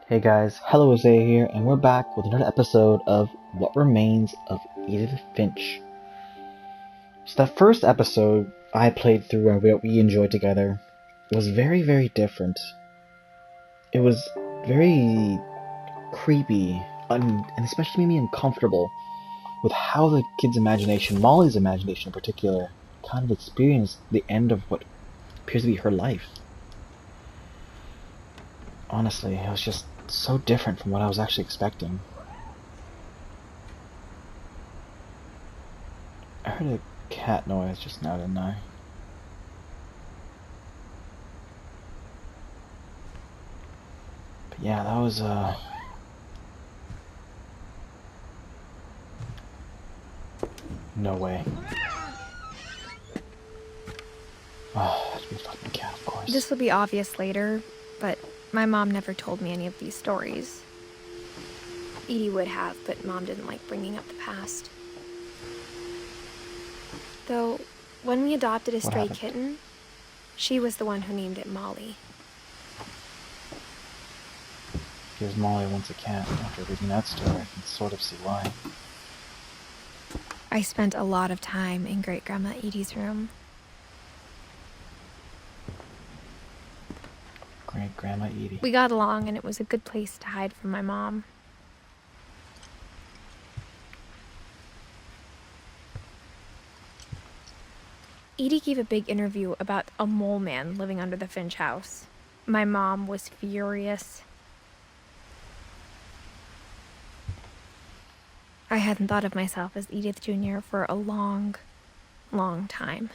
Hey guys, helloazae here, and we're back with another episode of What Remains of Edith Finch. So that first episode I played through and we enjoyed together was very, very different. It was very creepy, and especially made me uncomfortable with how the kid's imagination, Molly's imagination in particular, kind of experienced the end of what appears to be her life. Honestly, it was just so different from what I was actually expecting. I heard a cat noise just now, didn't I? But yeah, that was, no way. Oh, that'd be a fucking cat, of course. This would be obvious later, but my mom never told me any of these stories. Edie would have, but Mom didn't like bringing up the past. Though, when we adopted a stray kitten, she was the one who named it Molly. Because Molly wants a cat. After reading that story, I can sort of see why. I spent a lot of time in Great-Grandma Edie's room. Great-Grandma Edie. We got along, and it was a good place to hide from my mom. Edie gave a big interview about a mole man living under the Finch house. My mom was furious. I hadn't thought of myself as Edith Jr. for a long, long time.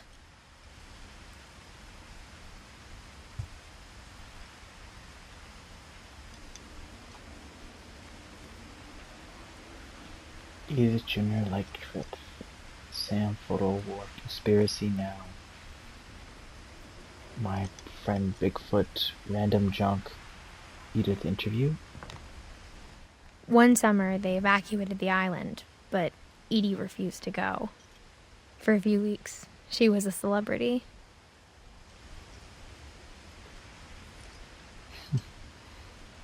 Edith Jr. liked trip. Sam photo war conspiracy now. My friend Bigfoot random junk. Edith interview. One summer, they evacuated the island, but Edie refused to go. For a few weeks, she was a celebrity.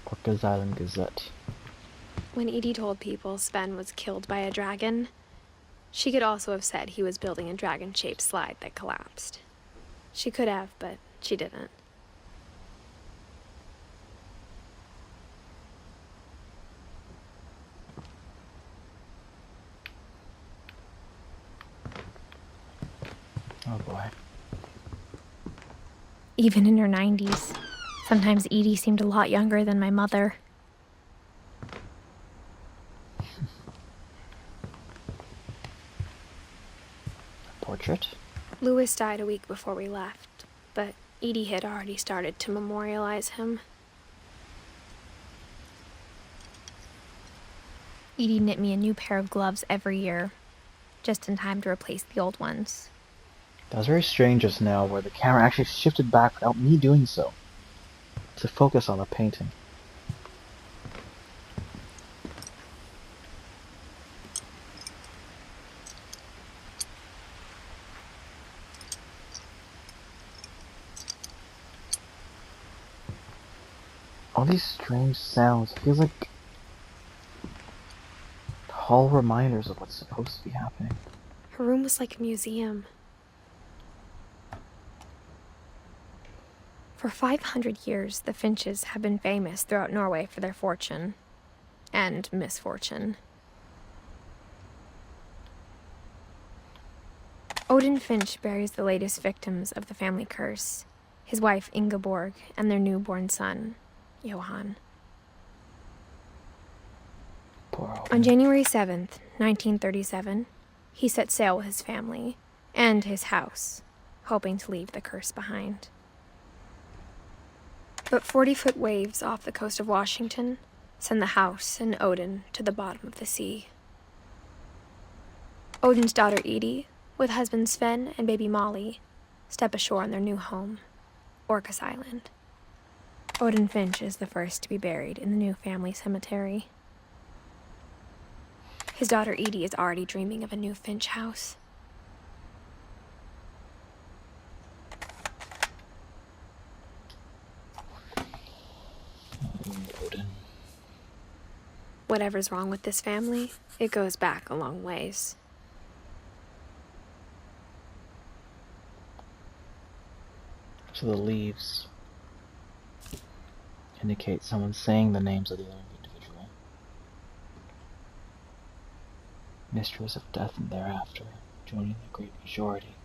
Orca's Island Gazette. When Edie told people Sven was killed by a dragon, she could also have said he was building a dragon-shaped slide that collapsed. She could have, but she didn't. Oh boy. Even in her 90s, sometimes Edie seemed a lot younger than my mother. Portrait? Louis died a week before we left, but Edie had already started to memorialize him. Edie knit me a new pair of gloves every year, just in time to replace the old ones. That was very strange just now, where the camera actually shifted back without me doing so, to focus on the painting. All these strange sounds, it feels like whole reminders of what's supposed to be happening. Her room was like a museum. For 500 years, the Finches have been famous throughout Norway for their fortune and misfortune. Odin Finch buries the latest victims of the family curse, his wife Ingeborg and their newborn son, Johan. Poor Odin. On January 7th, 1937, he set sail with his family and his house, hoping to leave the curse behind. But 40-foot waves off the coast of Washington send the house and Odin to the bottom of the sea. Odin's daughter Edie, with husband Sven and baby Molly, step ashore on their new home, Orca's Island. Odin Finch is the first to be buried in the new family cemetery. His daughter Edie is already dreaming of a new Finch house. Odin. Whatever's wrong with this family, it goes back a long ways. So the leaves indicate someone saying the names of the other individual. Mysteries of death and thereafter, joining the great majority.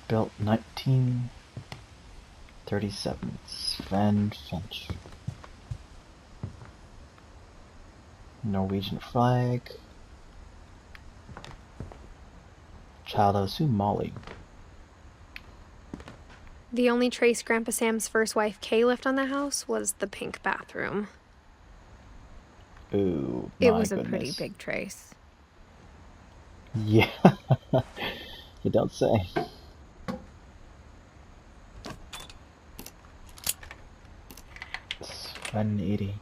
Built 1937. Sven Finch. Norwegian flag. Child of Sue Molly. The only trace Grandpa Sam's first wife Kay left on the house was the pink bathroom. Ooh, It was goodness. A pretty big trace. Yeah, you don't say. Sven 80.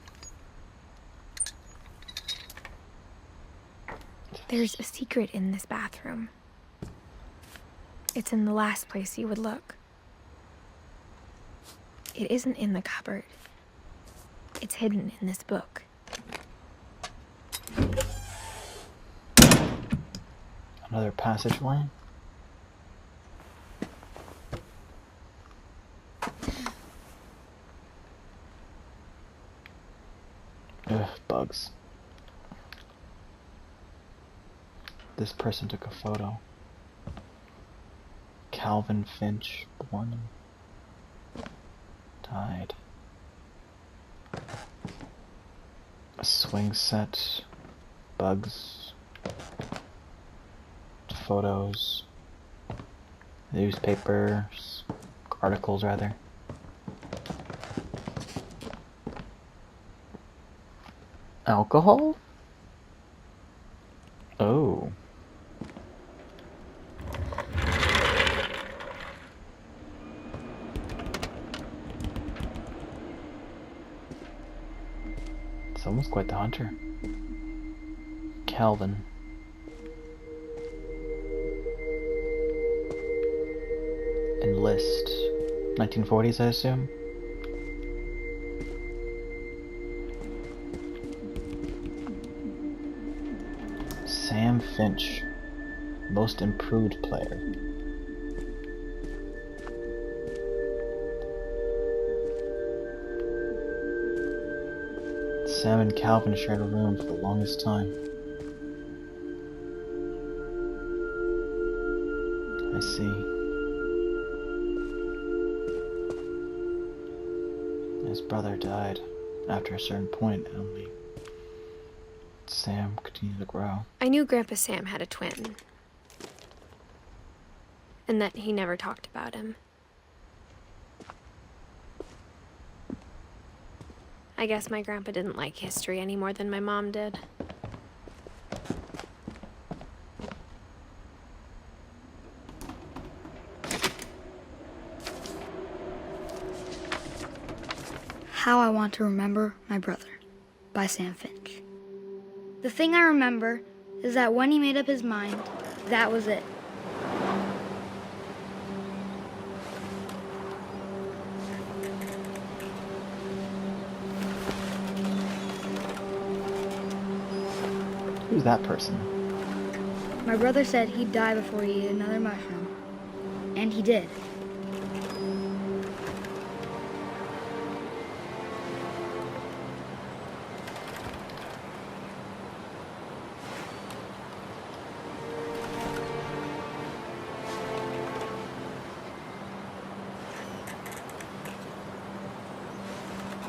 There's a secret in this bathroom. It's in the last place you would look. It isn't in the cupboard. It's hidden in this book. Another passageway. Ugh, bugs. This person took a photo. Calvin Finch, born and died. A swing set, bugs, photos, newspapers, articles rather. Alcohol? Oh. Someone's quite the hunter. Calvin. Enlist. 1940s, I assume? Sam Finch. Most improved player. Sam and Calvin shared a room for the longest time. I see. His brother died after a certain point, and only Sam continued to grow. I knew Grandpa Sam had a twin. And that he never talked about him. I guess my grandpa didn't like history any more than my mom did. How I Want to Remember My Brother by Sam Finch. The thing I remember is that when he made up his mind, that was it. Who's that person? My brother said he'd die before he ate another mushroom. And he did.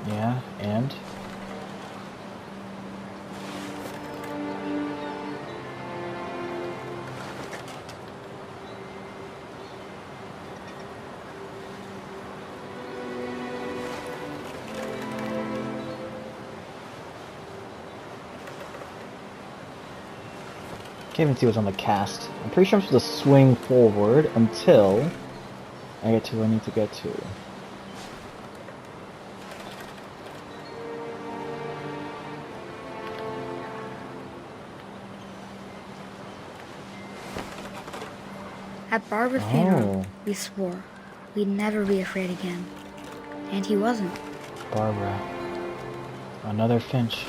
Yeah, and? Can't even see what's on the cast. I'm pretty sure I'm supposed to swing forward until I get to where I need to get to. At Barbara's funeral, we swore we'd never be afraid again. And he wasn't. Barbara. Another Finch.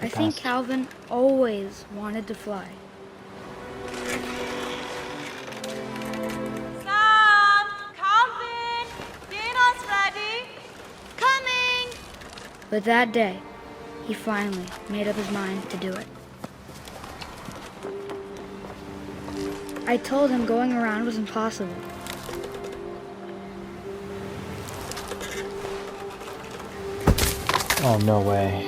I think Calvin always wanted to fly. Sam! Calvin! Dinner's ready! Coming! But that day, he finally made up his mind to do it. I told him going around was impossible. Oh, no way.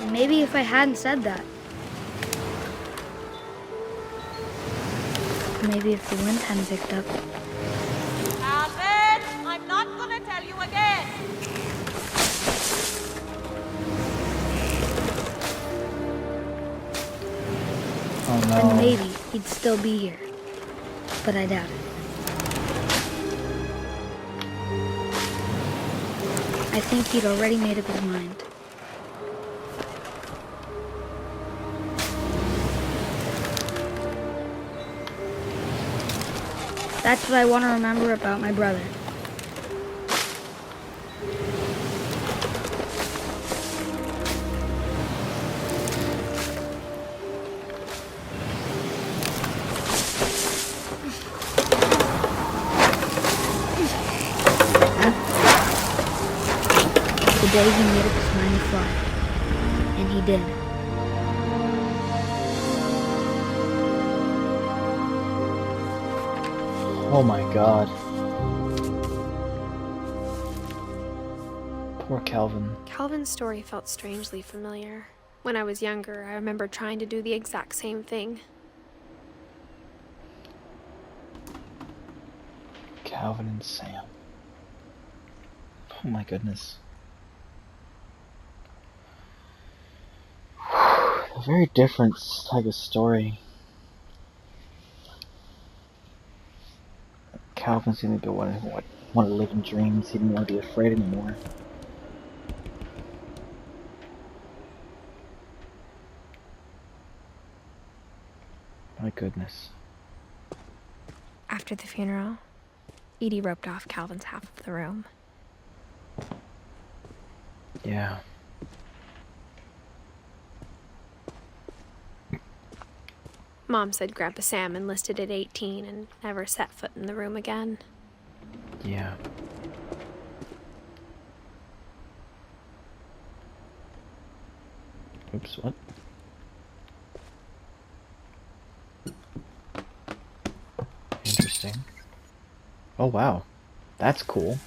And maybe if I hadn't said that, maybe if the wind hadn't picked up, Calvin! I'm not gonna tell you again! Oh, no. then maybe he'd still be here. But I doubt it. I think he'd already made up his mind. That's what I want to remember about my brother. The day he made up his mind to fly. And he did. Oh my god. Poor Calvin. Calvin's story felt strangely familiar. When I was younger, I remember trying to do the exact same thing. Calvin and Sam. Oh my goodness. A very different type of story. Calvin seemed to want to live in dreams. He didn't want to be afraid anymore. My goodness. After the funeral, Edie roped off Calvin's half of the room. Yeah. Mom said Grandpa Sam enlisted at 18 and never set foot in the room again. Yeah. Oops, what? Interesting. Oh wow. That's cool.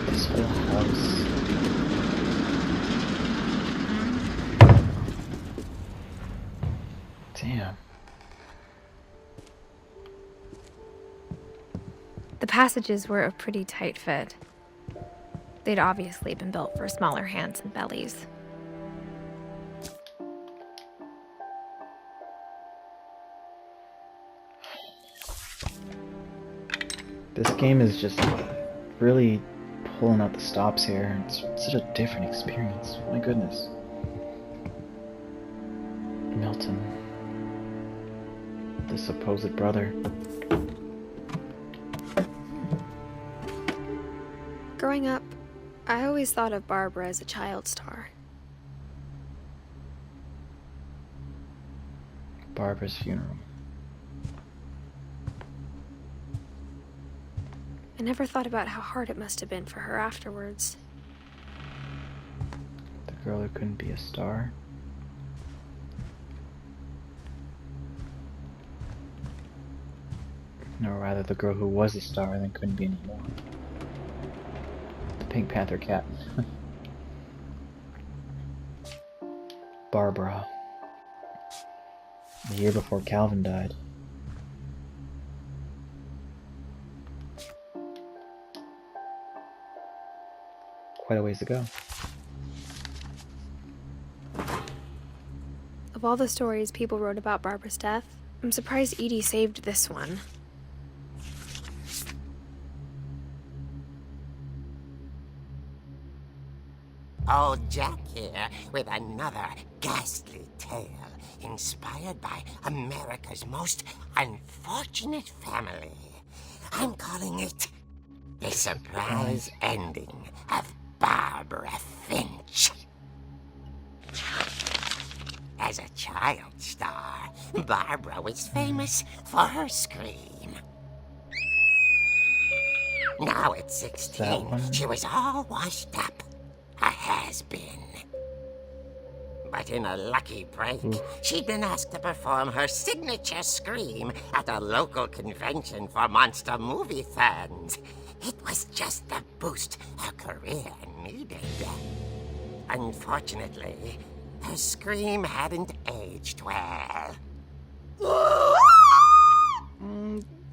This whole house. Damn. The passages were a pretty tight fit. They'd obviously been built for smaller hands and bellies. This game is just really pulling out the stops here. It's such a different experience. My goodness. Milton. The supposed brother. Growing up, I always thought of Barbara as a child star. Barbara's funeral. I never thought about how hard it must have been for her afterwards. The girl who couldn't be a star. Or rather, the girl who was a star and then couldn't be anymore. The Pink Panther cat. Barbara. The year before Calvin died. Quite a ways to go. Of all the stories people wrote about Barbara's death, I'm surprised Edie saved this one. Old Jack here with another ghastly tale inspired by America's most unfortunate family. I'm calling it The Surprise Ending of Barbara Finch. As a child star, Barbara was famous for her scream. Now at 16, she was all washed up. A has-been. But in a lucky break, she'd been asked to perform her signature scream at a local convention for monster movie fans. It was just the boost her career needed. Unfortunately, her scream hadn't aged well.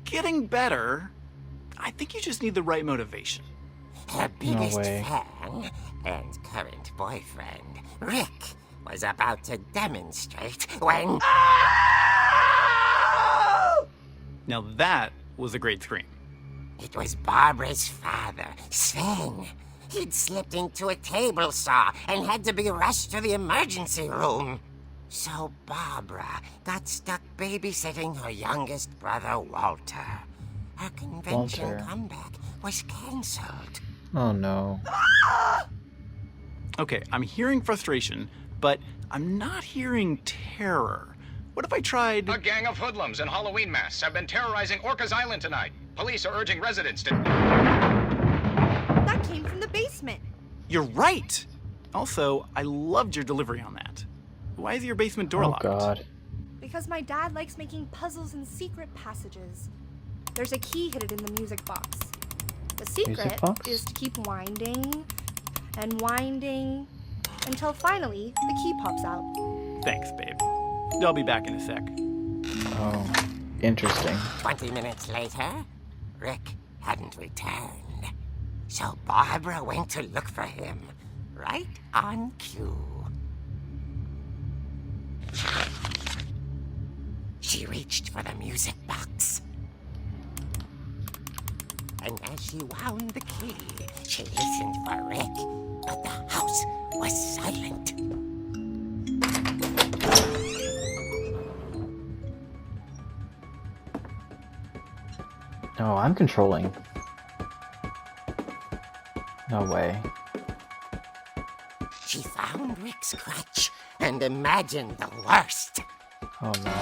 Getting better. I think you just need the right motivation. Her biggest fan and current boyfriend, Rick, was about to demonstrate when... Now that was a great scream. It was Barbara's father, Sven. He'd slipped into a table saw and had to be rushed to the emergency room. So Barbara got stuck babysitting her youngest brother, Walter. Her convention comeback was cancelled. Oh no. Okay, I'm hearing frustration, but I'm not hearing terror. What if I tried... A gang of hoodlums in Halloween masks have been terrorizing Orcas Island tonight. Police are urging residents to... That came from the basement. You're right! Also, I loved your delivery on that. Why is your basement door locked? Oh god. Because my dad likes making puzzles and secret passages. There's a key hidden in the music box. The secret is to keep winding and winding until finally the key pops out. Thanks, babe. I'll be back in a sec. Oh, interesting. 20 minutes later, Rick hadn't returned. So Barbara went to look for him, right on cue. She reached for the music box. And as she wound the key, she listened for Rick, but the house was silent. No, I'm controlling. No way. She found Rick's crutch and imagined the worst. Oh no.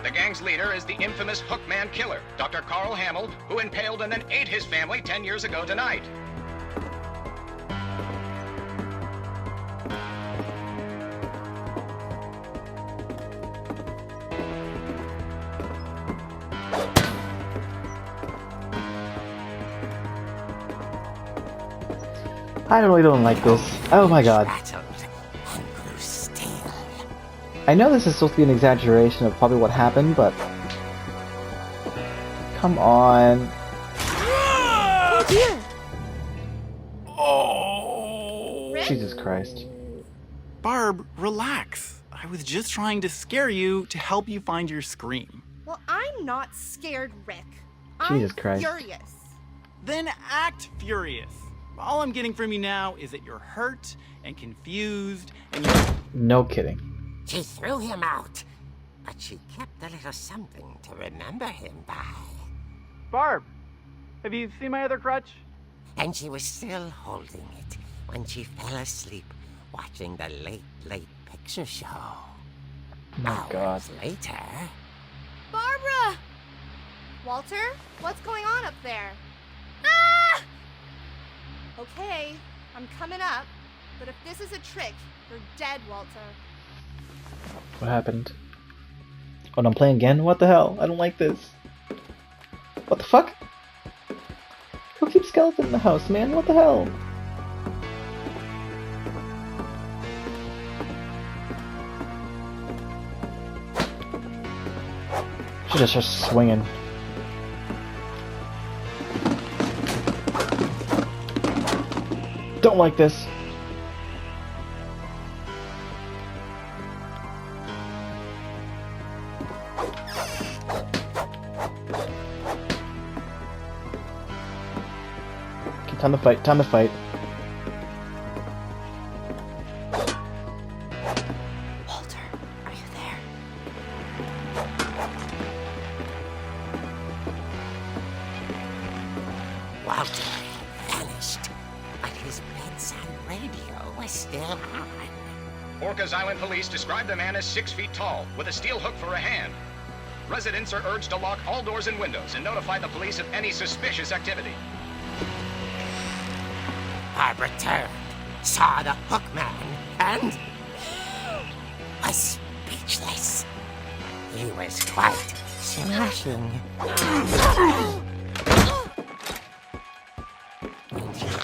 The gang's leader is the infamous Hookman killer, Dr. Carl Hamill, who impaled and then ate his family 10 years ago tonight. I really don't like this. Oh my god. I know this is supposed to be an exaggeration of probably what happened, but... Come on. Oh dear! Oh! Jesus Christ. Barb, relax. I was just trying to scare you to help you find your scream. Well, I'm not scared, Rick. Jesus I'm Christ. furious. Then act furious. All I'm getting from you now is that you're hurt and confused and you're... No kidding. She threw him out, but she kept a little something to remember him by. Barb, have you seen my other crutch? And she was still holding it when she fell asleep watching the late picture show. My god. Hours later... Barbara! Walter, what's going on up there? Ah! Okay, I'm coming up, but if this is a trick, you're dead, Walter. What happened? Oh, and I'm playing again? What the hell? I don't like this. What the fuck? Who keeps skeleton in the house, man? What the hell? She just starts swinging. Don't like this. Okay, time to fight, time to fight. Walter, are you there? Walter had vanished, but his bedside radio was still on. Orcas Island police describe the man as 6 feet tall, with a steel hook for a hand. Residents are urged to lock all doors and windows and notify the police of any suspicious activity. Barbara turned, saw the hook man, and was speechless. He was quite smashing. And here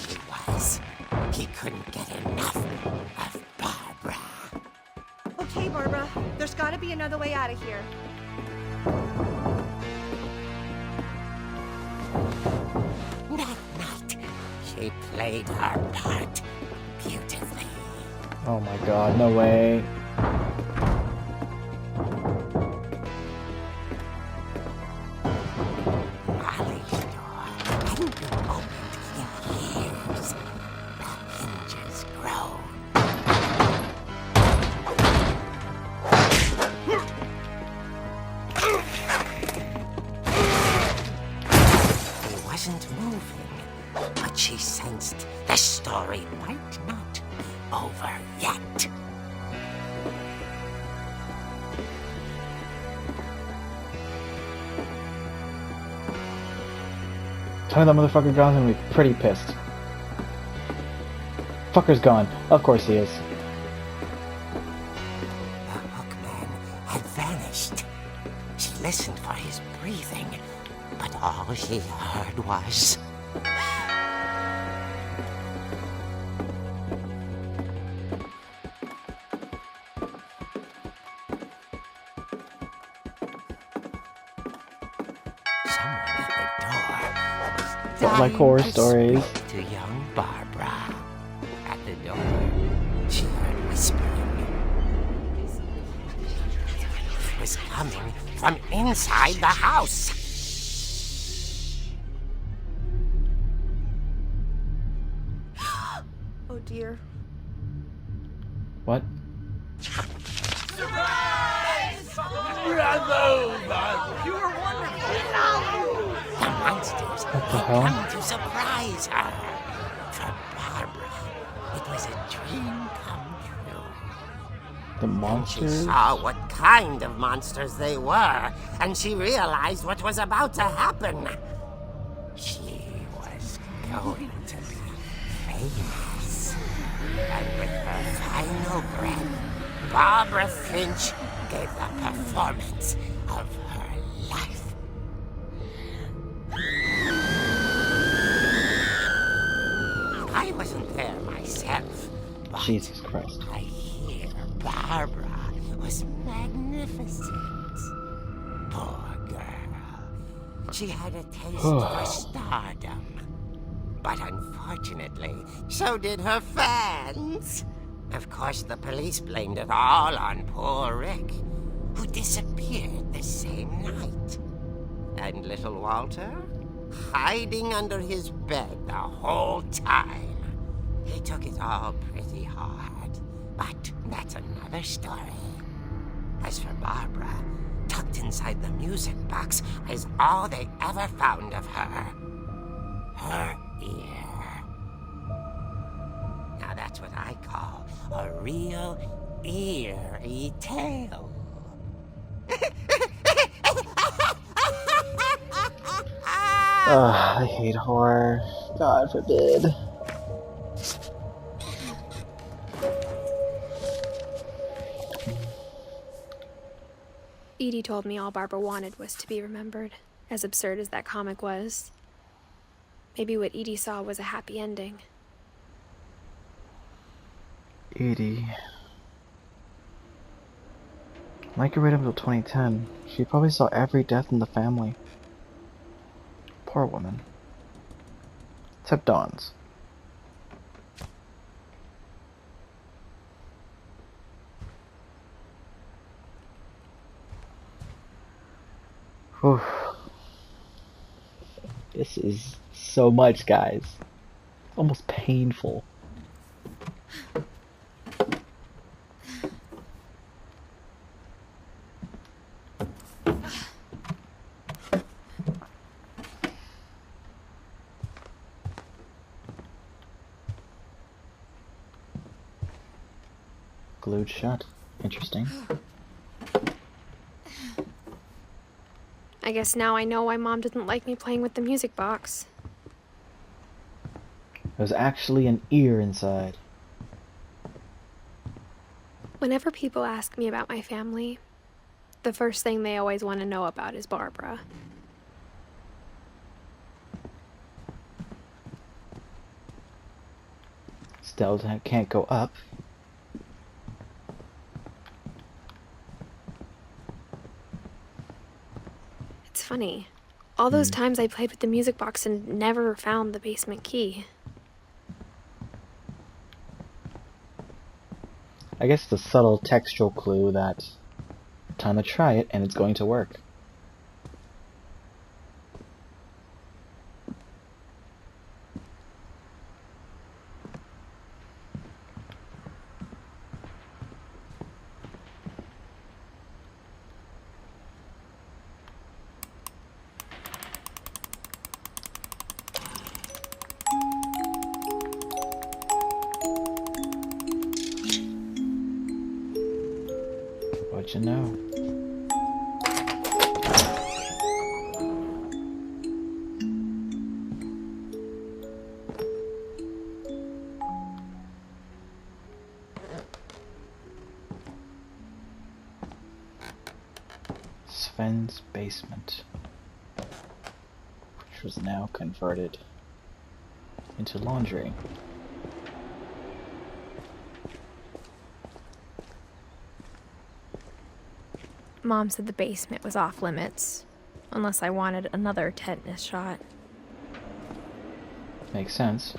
he was. He couldn't get enough of Barbara. Okay, Barbara, there's gotta be another way out of here. That night, she played her part beautifully. Oh my god, no way. Molly's door hadn't been opened in years. The hinges groaned. He wasn't moving, but she sensed the story might not be over yet. Tell me that motherfucker gone, I'm gonna be pretty pissed. Fucker's gone. Of course he is. The hookman had vanished. She listened for his breathing, but all she heard was... someone at the door was Don't like horror dying to stories. speak to young Barbara. At the door, she heard whispering. It was coming from inside the house. Oh dear. What? The monsters What the had hell? come to surprise her. For Barbara, it was a dream come true. The She monsters? saw what kind of monsters they were, and she realized what was about to happen. She was going to be famous. And with her final breath, Barbara Finch gave the performance of her life. I wasn't there myself, but Jesus Christ. I hear Barbara was magnificent. Poor girl. She had a taste for stardom. But unfortunately, so did her fans. Of course, the police blamed it all on poor Rick, who disappeared the same night. And little Walter? Hiding under his bed the whole time. He took it all pretty hard, but that's another story. As for Barbara, tucked inside the music box is all they ever found of her. Her ear. Now that's what I call a real eerie tale. Ugh, I hate horror. God forbid. Edie told me all Barbara wanted was to be remembered, as absurd as that comic was. Maybe what Edie saw was a happy ending. Edie. Like her right up until 2010. She probably saw every death in the family. Poor woman. Except Dawn's. Whew. This is so much, guys. It's almost painful. Glued shut. Interesting. I guess now I know why Mom didn't like me playing with the music box. There's actually an ear inside. Whenever people ask me about my family, the first thing they always want to know about is Barbara. Still can't go up. It's funny. All those times I played with the music box and never found the basement key. I guess it's a subtle textual clue that time to try it and it's going to work. What you know? Sven's basement, which was now converted into laundry. Mom said the basement was off limits, unless I wanted another tetanus shot. Makes sense.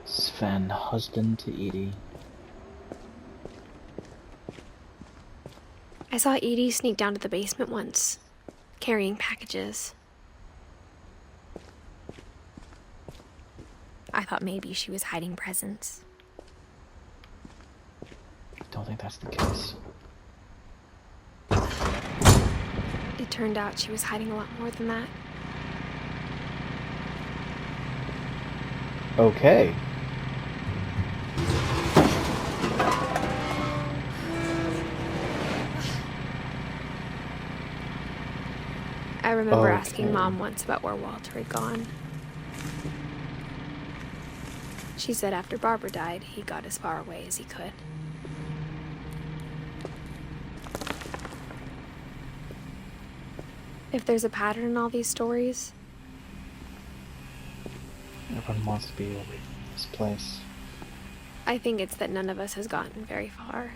Sven, husband to Edie. I saw Edie sneak down to the basement once, carrying packages. I thought maybe she was hiding presents. Don't think that's the case. It turned out she was hiding a lot more than that. Okay. I remember asking Mom once about where Walter had gone. She said after Barbara died, he got as far away as he could. If there's a pattern in all these stories, everyone wants to be able to leave this place. I think it's that none of us has gotten very far.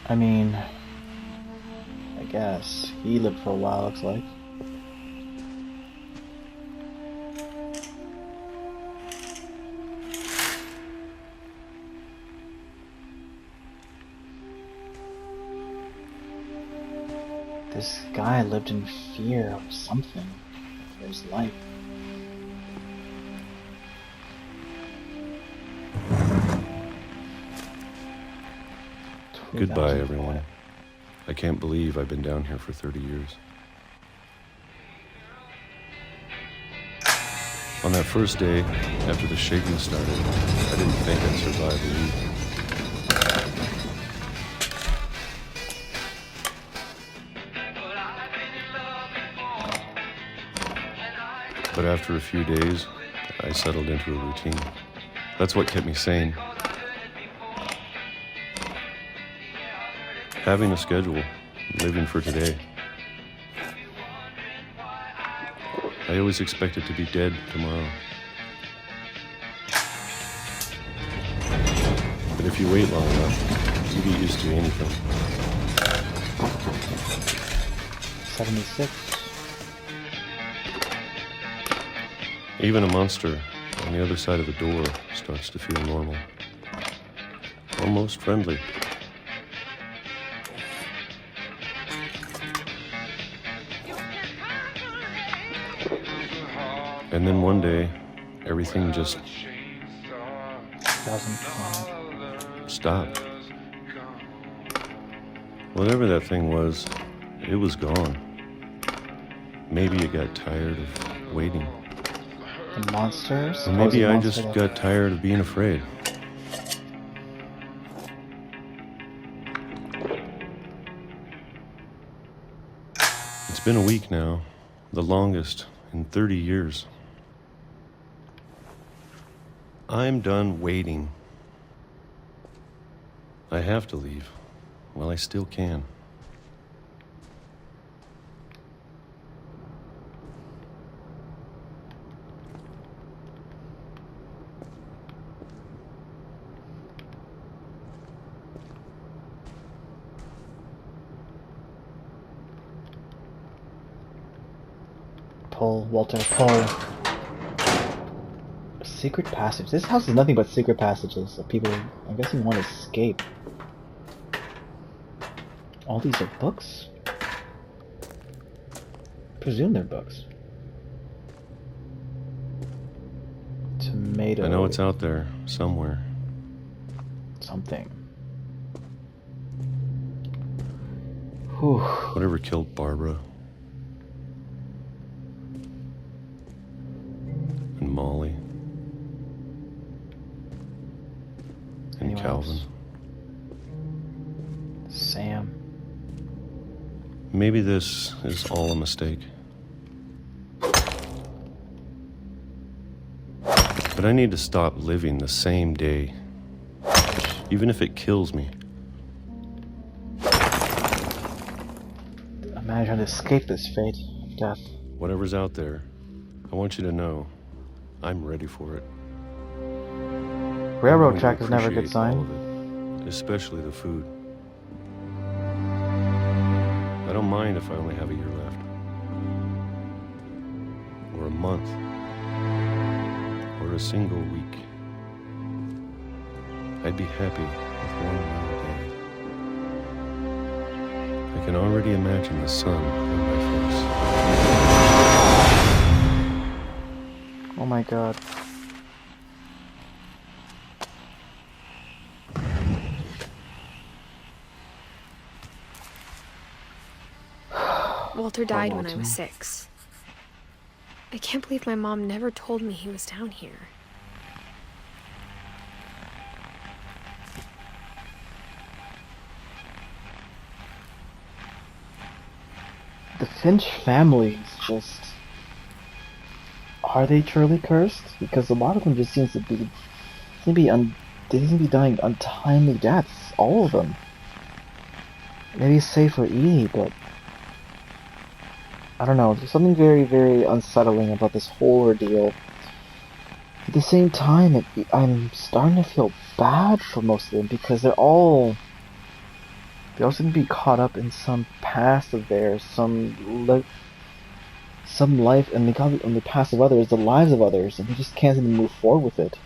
I mean, I guess he lived for a while, looks like. This guy lived in fear of something for his life. Goodbye, everyone. I can't believe I've been down here for 30 years. On that first day, after the shaking started, I didn't think I'd survive a week. But after a few days, I settled into a routine. That's what kept me sane. Having a schedule, living for today. I always expected to be dead tomorrow. But if you wait long enough, you get used to anything. 76. Even a monster on the other side of the door starts to feel normal. Almost friendly. And then one day, everything just 2005. stopped. Whatever that thing was, it was gone. Maybe it got tired of waiting. The monsters? Or maybe I just got tired of being afraid. It's been a week now, the longest in 30 years. I'm done waiting. I have to leave. Well, I still can. Pull, Walter, pull. Secret passage. This house is nothing but secret passages of people, I'm guessing, want to escape. All these are books? Presume they're books. Tomato. I know it's out there, somewhere. Something. Whew. Whatever killed Barbara. And Molly. And Anyone Calvin. else? Sam. Maybe this is all a mistake. But I need to stop living the same day. Even if it kills me. Imagine trying to escape this fate of death. Whatever's out there, I want you to know I'm ready for it. Railroad I'm track going is to never a good appreciate all sign. of it, especially the food. I don't mind if I only have a year left. Or a month. Or a single week. I'd be happy with one more day. I can already imagine the sun on my face. Oh my god. Walter died when I Walter. was 6. I can't believe my mom never told me he was down here. The Finch family is just... Are they truly cursed? Because a lot of them just they seem to be dying untimely deaths. All of them. Maybe save for Edie, but... I don't know, there's something very, very unsettling about this whole ordeal. At the same time, I'm starting to feel bad for most of them because they all seem to be caught up in some past of theirs, some life, and the past of others, the lives of others, and they just can't even move forward with it.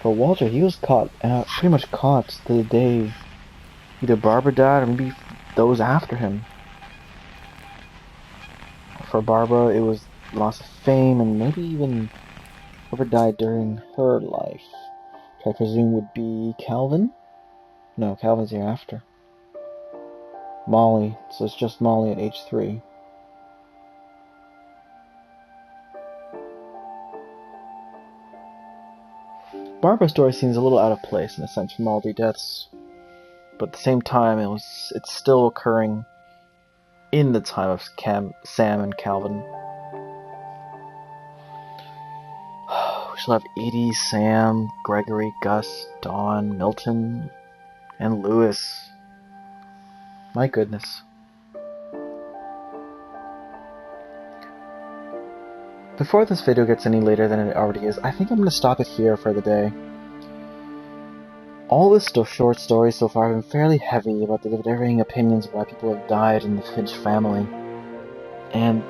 For Walter, he was caught, pretty much caught the day either Barbara died or maybe those after him. For Barbara, it was loss of fame, and maybe even whoever died during her life, which I presume would be Calvin? No, Calvin's here after. Molly, so it's just Molly at age 3. Barbara's story seems a little out of place in a sense from all the deaths, but at the same time, it's still occurring in the time of Sam and Calvin. We shall have Edie, Sam, Gregory, Gus, Dawn, Milton, and Lewis. My goodness. Before this video gets any later than it already is, I think I'm going to stop it here for the day. All this short stories so far have been fairly heavy about the varying opinions of why people have died in the Finch family. And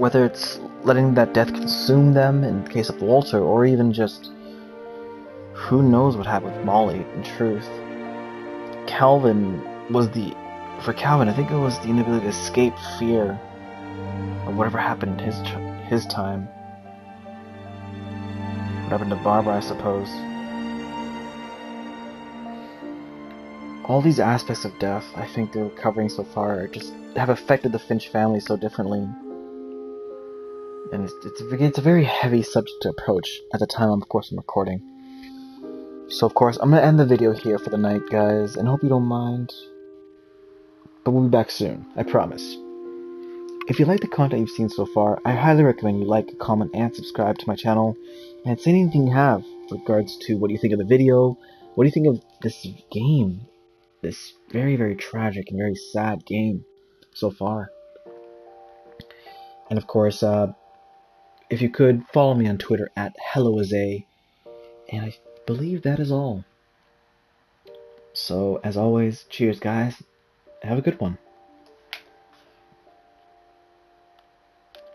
Whether it's letting that death consume them in the case of Walter, or even just who knows what happened with Molly, in truth. For Calvin, I think it was the inability to escape fear of whatever happened in his time. What happened to Barbara, I suppose. All these aspects of death, I think they're covering so far, just have affected the Finch family so differently. And it's a very heavy subject to approach at the time, of course, I'm recording. So, of course, I'm going to end the video here for the night, guys, and hope you don't mind. But we'll be back soon, I promise. If you like the content you've seen so far, I highly recommend you like, comment, and subscribe to my channel, and say anything you have with regards to what you think of the video, what do you think of this game, this very, very tragic and very sad game so far. And of course, if you could, follow me on Twitter at helloazae, and I believe that is all. So, as always, cheers guys, have a good one.